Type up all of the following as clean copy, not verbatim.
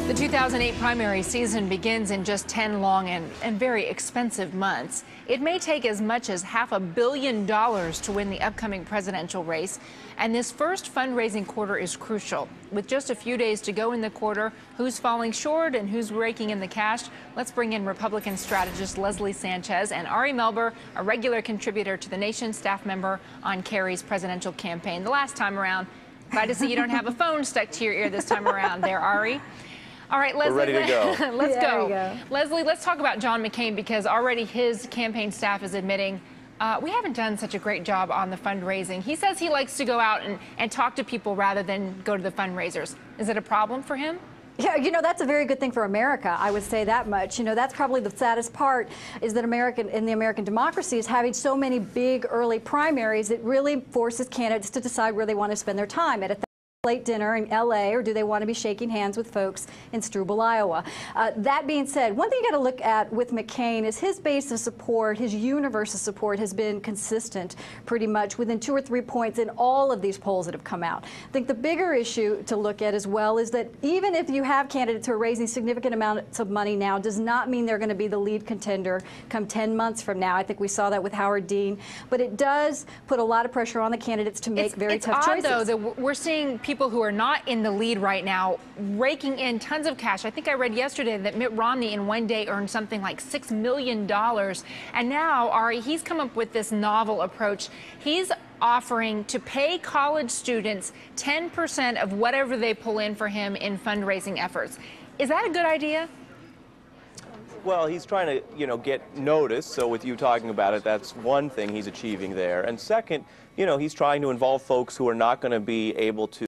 The 2008 primary season begins in just 10 long and very expensive months. It may take as much as $500 million to win the upcoming presidential race. And this first fundraising quarter is crucial. With just a few days to go in the quarter, who's falling short and who's raking in the cash? Let's bring in Republican strategist Leslie Sanchez and Ari Melber, a regular contributor to The Nation, staff member on Kerry's presidential campaign. The last time around, glad to see you don't have a phone stuck to your ear this time around there, Ari. All right, Leslie, we're ready to go. Let's go. Leslie, let's talk about John McCain, because already his campaign staff is admitting we haven't done such a great job on the fundraising. He says he likes to go out and talk to people rather than go to the fundraisers. Is it a problem for him? Yeah, you know, that's a very good thing for America, I would say that much. You know, that's probably the saddest part, is that in the American democracy is having so many big early primaries. It really forces candidates to decide where they want to spend their time, at a late dinner in LA, or do they want to be shaking hands with folks in Struble, Iowa. That being said, one thing you got to look at with McCain is his base of support, his universe of support has been consistent pretty much within 2 or 3 points in all of these polls that have come out. I think the bigger issue to look at as well is that even if you have candidates who are raising significant amounts of money now, does not mean they're going to be the lead contender come 10 months from now. I think we saw that with Howard Dean, but it does put a lot of pressure on the candidates to make very tough choices. It's odd, though, that we're seeing people who are not in the lead right now raking in tons of cash. I think I read yesterday that Mitt Romney in one day earned something like $6 million. And now, Ari, he's come up with this novel approach. He's offering to pay college students 10% of whatever they pull in for him in fundraising efforts. Is that a good idea? Well, he's trying to, get noticed. So with you talking about it, that's one thing he's achieving there. And second, he's trying to involve folks who are not going to be able to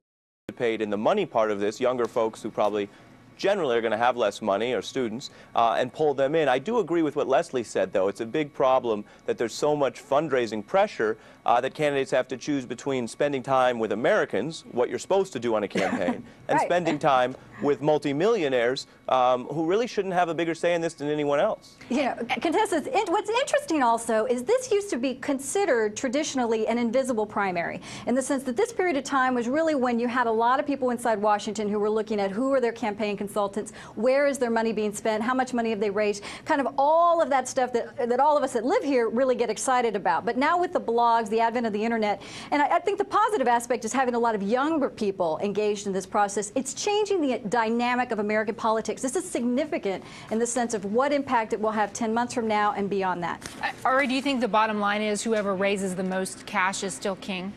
participate in the money part of this, younger folks who probably generally are going to have less money, or students, and pull them in. I do agree with what Leslie said, though. It's a big problem that there's so much fundraising pressure that candidates have to choose between spending time with Americans, what you're supposed to do on a campaign, and right. spending time with multimillionaires who really shouldn't have a bigger say in this than anyone else. Contestants, what's interesting also is this used to be considered traditionally an invisible primary, in the sense that this period of time was really when you had a lot of people inside Washington who were looking at who are their campaign consultants, where is their money being spent, how much money have they raised, kind of all of that stuff that all of us that live here really get excited about. But now with the blogs, the advent of the internet, and I think the positive aspect is having a lot of younger people engaged in this process. It's changing the dynamic of American politics. This is significant in the sense of what impact it will have 10 months from now and beyond that. Ari, do you think the bottom line is whoever raises the most cash is still king?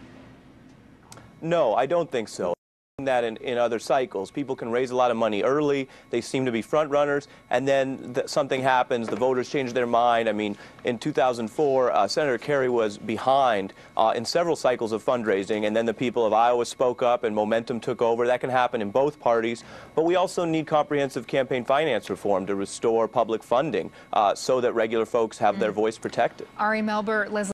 No, I don't think so. That in other cycles, people can raise a lot of money early, they seem to be front runners, and then something happens, the voters change their mind. I mean, in 2004, Senator Kerry was behind in several cycles of fundraising, and then the people of Iowa spoke up and momentum took over. That can happen in both parties, but we also need comprehensive campaign finance reform to restore public funding so that regular folks have their voice protected. Ari Melber, Leslie